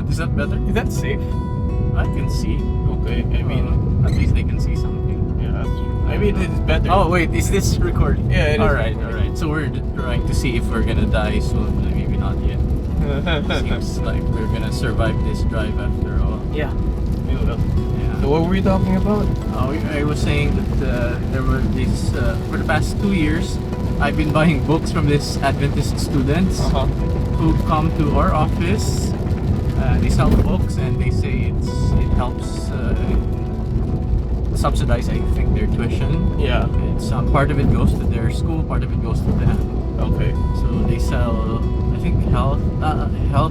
Is that better? Is that safe? I can see. Okay. I mean, at least they can see something. Yeah, that's true. Maybe it is better. Oh wait, is this recording? Yeah, it is. All right. So we're trying to see if we're gonna die soon. Maybe not yet. Seems like we're gonna survive this drive after all. Yeah. We will. Yeah. So what were we talking about? I was saying that there were these for the past 2 years, I've been buying books from these Adventist students who come to our office. They sell books and they say it helps subsidize, I think, their tuition. Yeah. It's part of it goes to their school, part of it goes to them. Okay. So they sell, I think, health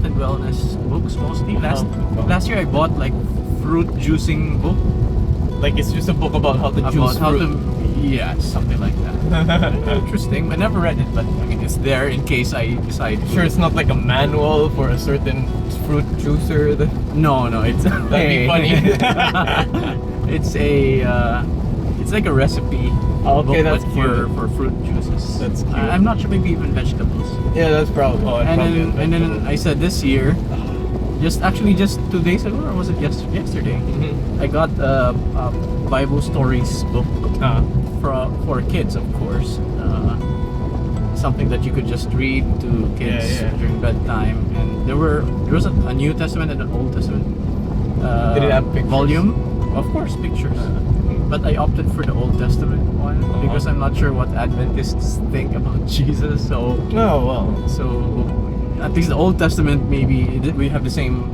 and wellness books mostly. Last year I bought like fruit juicing book. Like it's just a book about how to juice fruit. Yeah, something like that. Interesting. I never read it, but I mean, it's there in case I decide. Sure, it's not like a manual for a certain fruit juicer. No, it's That'd be funny. It's like a recipe. Okay, book, that's but cute. for fruit juices. That's cute. I'm not sure, maybe even vegetables. Yeah, that's probably. Oh, and then I said this year, just 2 days ago, or was it yesterday? Mm-hmm. I got a Bible stories book for kids, of course. Something that you could just read to kids during bedtime. And there was a New Testament and an Old Testament Did it have pictures? volume. Of course, pictures. But I opted for the Old Testament one because I'm not sure what Adventists think about Jesus. So at least the Old Testament, maybe we have the same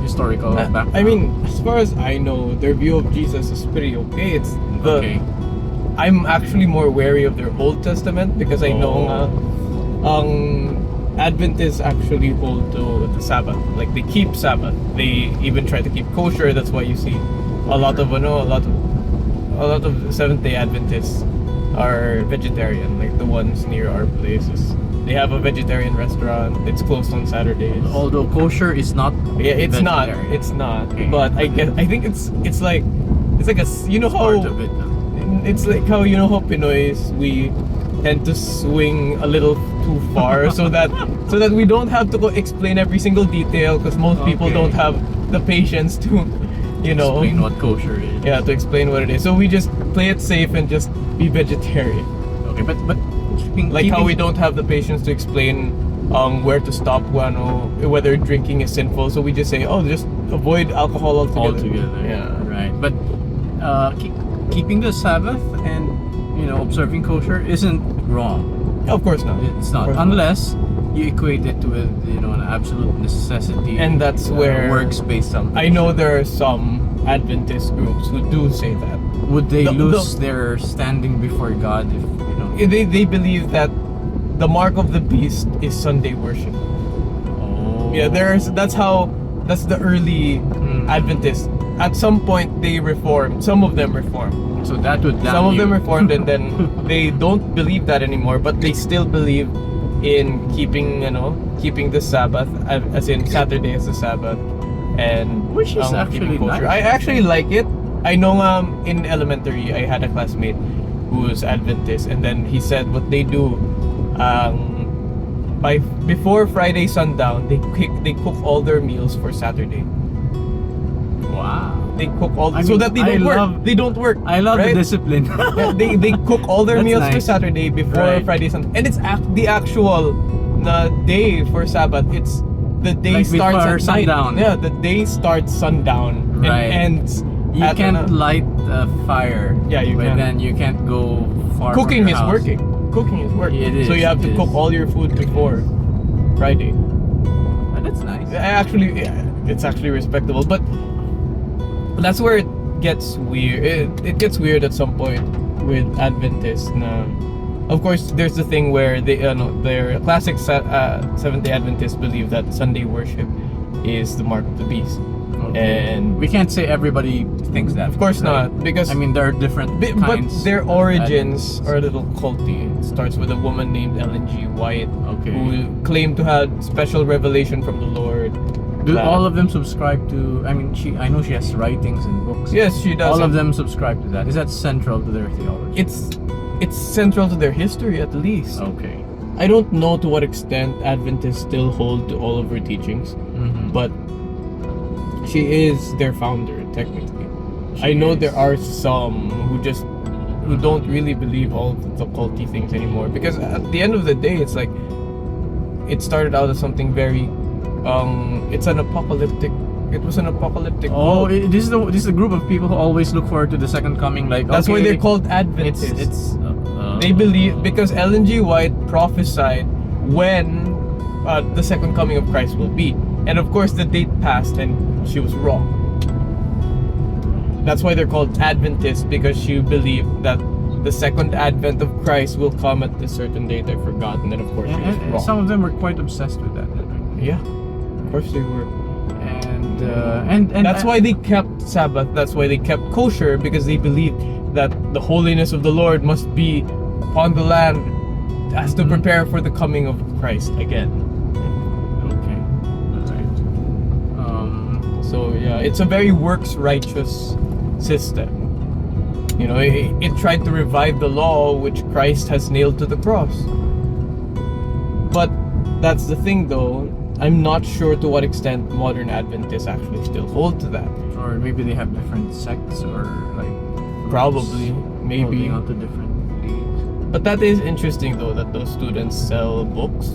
historical background. I mean, as far as I know, their view of Jesus is pretty okay. Okay. I'm actually more wary of their Old Testament because I know Adventists actually hold to the Sabbath. Like they keep Sabbath. They even try to keep kosher. That's why you see a lot of Seventh-day Adventists are vegetarian. Like the ones near our places. They have a vegetarian restaurant. It's closed on Saturdays. Although kosher is not. Yeah, it's not. vegetarian. It's not. Okay. But I think it's like a, you know how Part of it. it's like how, you know how Pinoys, we tend to swing a little too far so that we don't have to explain every single detail because most people don't have the patience to Explain what kosher is. Yeah, to explain what it is. So we just play it safe and just be vegetarian. Okay, but How we don't have the patience to explain where to stop whether drinking is sinful. So we just say, just avoid alcohol altogether. Yeah, right. But keeping the Sabbath and observing kosher isn't wrong. Of course not. It's not, unless you equate it to an absolute necessity. And that's where works-based something. I know there are some Adventist groups who do say that. Would they lose their standing before God if They believe that the mark of the beast is Sunday worship. Oh. Yeah, that's the early Adventists. At some point they reformed. Some of them reformed. So that would damn Some of them you. reformed and then they don't believe that anymore, but they still believe in keeping the Sabbath, as in Saturday as the Sabbath, and which is actually kosher. nice. I actually like it. I know in elementary I had a classmate who was Adventist, and then he said what they do before Friday sundown, they cook all their meals for Saturday. Wow. They cook all so that they don't work. I love right? the discipline. Yeah, they cook all their That's meals for nice. Saturday before Friday sundown, and it's the actual day for Sabbath. It's the day Like starts before at sundown. night. Yeah, the day starts sundown Right. and ends. You at can't light a fire. Yeah, you but can't. then you can't go far. Cooking from is your house. working. Cooking is working. It is, So you have to cook all your food before Friday. Oh, that's nice. It's actually respectable, but that's where it gets weird. It gets weird at some point with Adventists. Of course, there's the thing where their classic Seventh-day Adventists believe that Sunday worship is the mark of the beast. Okay. And we can't say everybody thinks that. of course right? not, because I mean there are different but kinds. their of origins Adventists. are a little culty. It starts with a woman named Ellen G. White, Okay. who claimed to have special revelation from the Lord. Do that- all of them subscribe to? I mean, I know she has writings and books. Yes, she does. All of them subscribe to that. Is that central to their theology? It's central to their history, at least. Okay. I don't know to what extent Adventists still hold to all of her teachings, but she is their founder technically. I know there are some who don't really believe all the culty things anymore, because at the end of the day, it's like it started out as something very it was an apocalyptic Oh, book. this is the group of people who always look forward to the second coming. Like That's why okay, they're called Adventists. It's They believe because Ellen G. White prophesied when the second coming of Christ will be, and of course the date passed and she was wrong. That's why they're called Adventists, because she believed that the second advent of Christ will come at a certain date. I forgot, and then of course she was and wrong. some of them were quite obsessed with that. Yeah, of course they were. And That's why they kept Sabbath. That's why they kept kosher, because they believed that the holiness of the Lord must be upon the land as to prepare for the coming of Christ again. Okay, alright. So yeah, it's a very works righteous system. You know, it tried to revive the law which Christ has nailed to the cross. But that's the thing though, I'm not sure to what extent modern Adventists actually still hold to that. Or maybe they have different sects or like Probably, maybe. holding on to different beliefs. But that is interesting though, that those students sell books.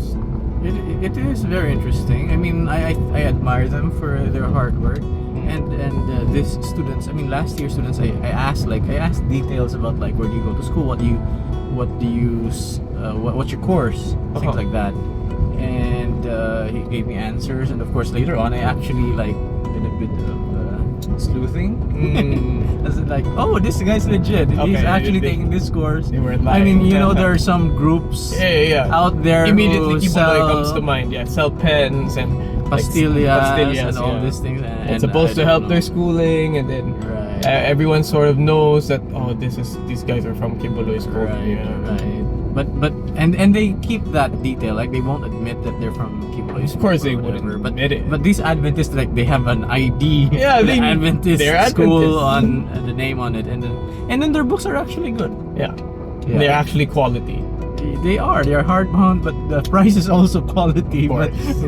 It is very interesting. I mean, I admire them for their hard work. And these students, I mean, last year students, I asked details about like where do you go to school, what's your course, things like that. And he gave me answers, and of course later on I actually like did a bit of sleuthing. I was like, oh, this guy's legit. He's Okay, actually taking this course. They weren't I mean, lying. you know, there are some groups Yeah. out there Immediately who Kibuloy comes to mind. Yeah, sell pens and pastillas and all these things. And It's supposed to help their schooling, and then Right. everyone sort of knows that these guys are from Kibuloy school. Right. But and they keep that detail, like they won't admit that they're from Kibuloy. Of course they or wouldn't whatever. admit it. But these Adventists, like they have an ID. Yeah, with they're Adventist Adventists. school on the name on it, and then their books are actually good. Yeah. Yeah. They're actually quality. They are hardbound, but the price is also quality. Of But course.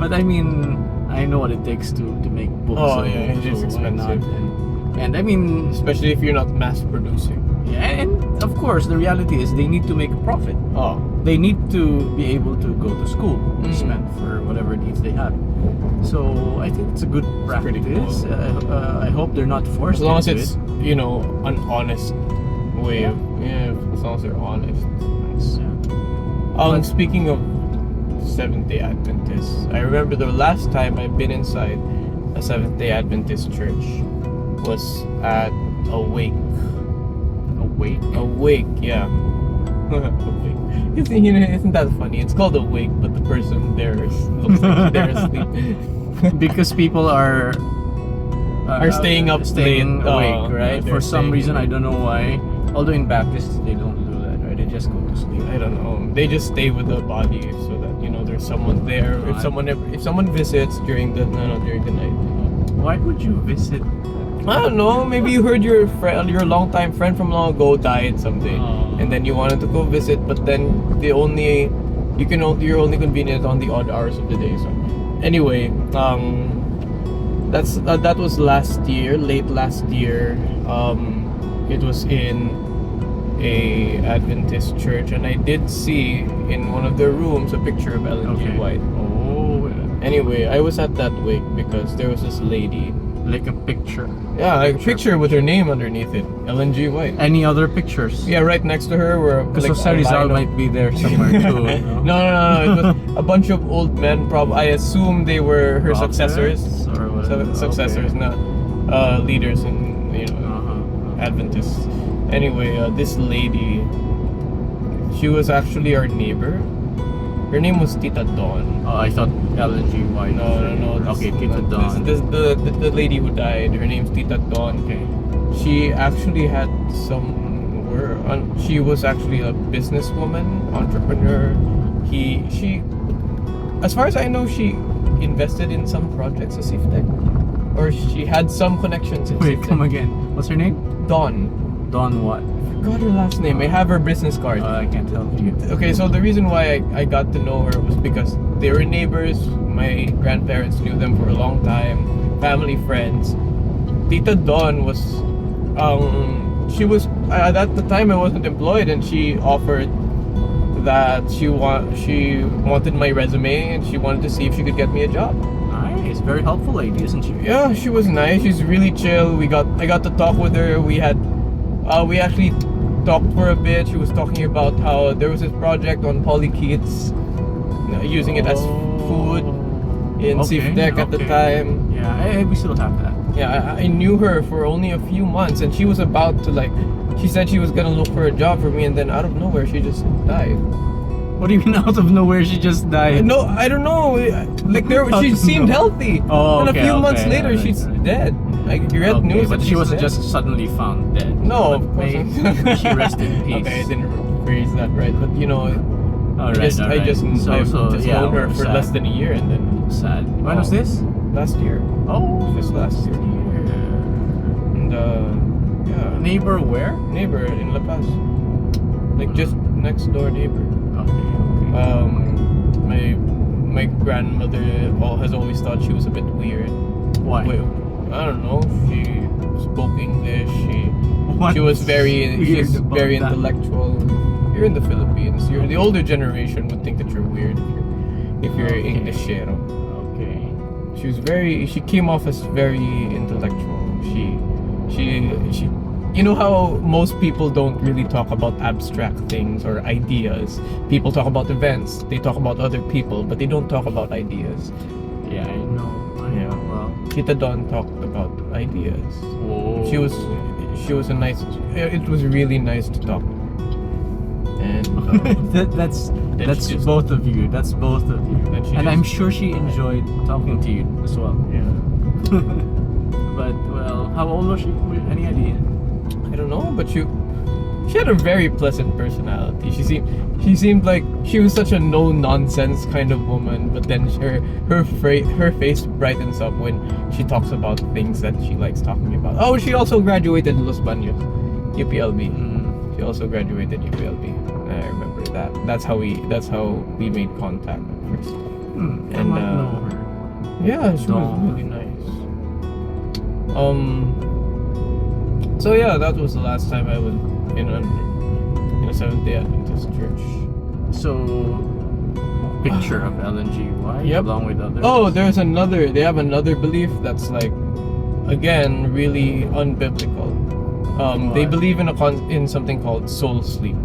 but I mean, I know what it takes to make books. Oh, yeah, it is why not? expensive. And I mean, Especially if you're not mass producing. yeah, and of course the reality is they need to make a profit. Oh. They need to be able to go to school to Mhm. spend for whatever needs they have. So I think it's a good pretty practice. cool. I hope they're not forced As long as into it's, it. an honest way of, as long as they're honest. Nice. But- Speaking of Seventh-day Adventists, I remember the last time I've been inside a Seventh-day Adventist church was at a wake. Awake. A wake, yeah. A wake. Isn't that funny? It's called a wake, but the person there looks like they're asleep. Because people are staying up staying late. awake, right? They're For some staying reason, I awake. don't know why. Although in Baptists they don't do that, right? They just go to sleep. I don't know. They just stay with the body so that there's someone there. If someone visits during the night. Why would you visit? I don't know. Maybe you heard your longtime friend from long ago died someday, and then you wanted to go visit, but then you're only convenient on the odd hours of the day. So anyway, that was late last year. It was in a Adventist church, and I did see in one of their rooms a picture of Ellen G. White. Oh, Anyway, I was at that wake because there was this lady. like a picture. Yeah, like a picture with her name underneath it, Ellen G. White. Any other pictures? Yeah, right next to her were Because like Jose a Rizal line of- might be there somewhere too. No. It was a bunch of old men. I assume they were her successors. Or whatever. Successors, Okay. not leaders and Uh-huh. Adventists. Anyway, this lady, she was actually our neighbor. Her name was Tita Dawn. Oh, I thought Ellen G. White. No. Okay, Tita Dawn. The lady who died. Her name's Tita Dawn. Okay. She actually had she was actually a businesswoman, entrepreneur. She, as far as I know, she invested in some projects as Tech, or she had some connections in Wait, Tech. come again. What's her name? Dawn. Dawn what? Forgot her last name. I have her business card. I can't help you. Okay, so the reason why I got to know her was because they were neighbors. My grandparents knew them for a long time. Family friends. Tita Dawn was, she was, at the time I wasn't employed, and she offered that she wanted my resume and she wanted to see if she could get me a job. Nice, very helpful lady, isn't she? Yeah, she was nice. She's really chill. I got to talk with her. We actually talked for a bit. She was talking about how there was this project on polychaetes, using it as food in Sifdek at the time. Yeah, we still have that. Yeah, I knew her for only a few months, and she was about to she said she was gonna look for a job for me, and then out of nowhere she just died. What do you mean out of nowhere she just died? No, I don't know. She seemed healthy. Oh, and a few months later, she's dead. I read news but that she wasn't dead. just suddenly found dead. No, of course May not. she rest in peace. Okay, I didn't phrase that right, but I just So, known her for less than a year, and then sad. When was this? last year. Oh, Just last year. And yeah, neighbor where? neighbor in La Paz, just next door neighbor. Okay. My grandmother has always thought she was a bit weird. Why? I don't know. She spoke English. What's She was weird she's about very that? intellectual. You're in the Philippines. The older generation would think that you're weird if you're Okay. Englishero. Okay. She came off as very intellectual. She you know how most people don't really talk about abstract things or ideas. People talk about events, they talk about other people, but they don't talk about ideas. Yeah, I know. Yeah. Well. Tita Dawn talked about ideas. Whoa. She was a nice. It was really nice to talk. And that's she just- both of you. That's both of you. Then she And just- I'm sure she enjoyed talking to you as well. yeah. But well, how old was she? Any idea? I don't know, but she had a very pleasant personality. She seemed like she was such a no nonsense kind of woman. But then her face brightens up when she talks about things that she likes talking about. Oh, she also graduated in Los Baños, UPLB. She also graduated UPLB. I remember that. That's how we made contact at first. I might know her. Yeah, she was Dawn. really nice. So yeah, that was the last time I was in a Seventh-day Adventist church. So, picture of LNGY Yep. along with others. Oh, they have another belief that's again, really unbiblical. They What? believe in something called soul sleep.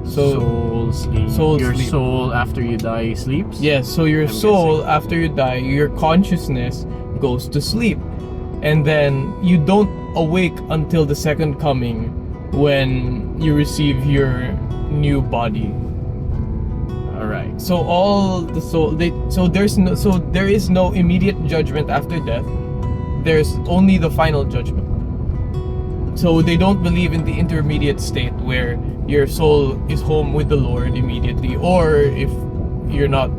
soul sleep. soul Your sleep. soul after you die sleeps? Yes, so your I'm soul, guessing. after you die, your consciousness goes to sleep. And then you don't awake until the second coming when you receive your new body. Alright. So there is no immediate judgment after death. There's only the final judgment. So they don't believe in the intermediate state where your soul is home with the Lord immediately, or if you're not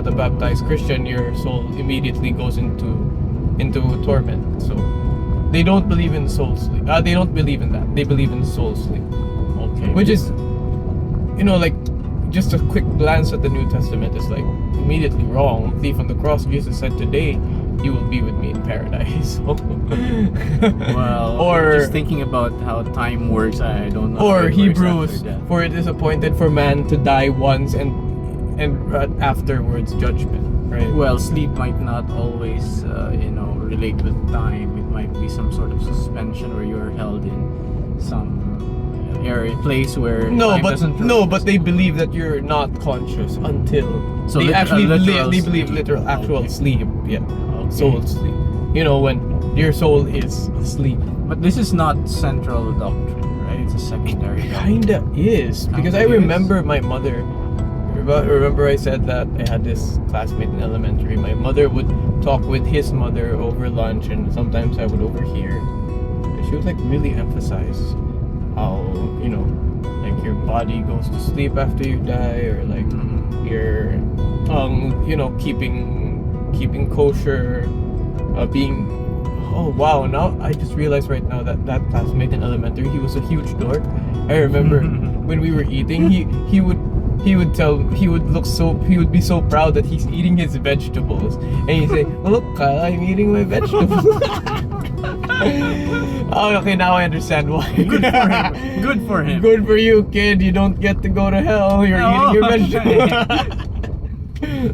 a baptized Christian, your soul immediately goes into torment. So they don't believe in soul sleep. They don't believe in that. They believe in soul sleep, Okay. which is, just a quick glance at the New Testament is immediately wrong. Thief on the cross, Jesus said, "Today you will be with me in paradise." well, or just thinking about how time works, I don't know. how or it works Hebrews, after death. for it is appointed for man to die once and afterwards judgment, right? Well, sleep might not always, relate with time. It might be some sort of suspension where you are held in some place where time doesn't but they believe that you're not conscious until So they actually literal they believe sleep. literal actual Okay. sleep, yeah, Okay. soul sleep. When your soul is asleep. But this is not central doctrine, right? It's a secondary doctrine. Kinda is, because I Kinda is. remember my mother. Remember I said that I had this classmate in elementary. My mother would talk with his mother over lunch, and sometimes I would overhear. And she would really emphasize how your body goes to sleep after you die, or you're keeping kosher, being Oh wow! Now I just realized right now that that classmate in elementary, he was a huge dork. I remember when we were eating, he would he would be so proud that he's eating his vegetables, and he'd say, "Look, Kyle, I'm eating my vegetables." Oh, okay, now I understand why. Good for him. Good for him. Good for you, kid. You don't get to go to hell. You're eating your vegetables.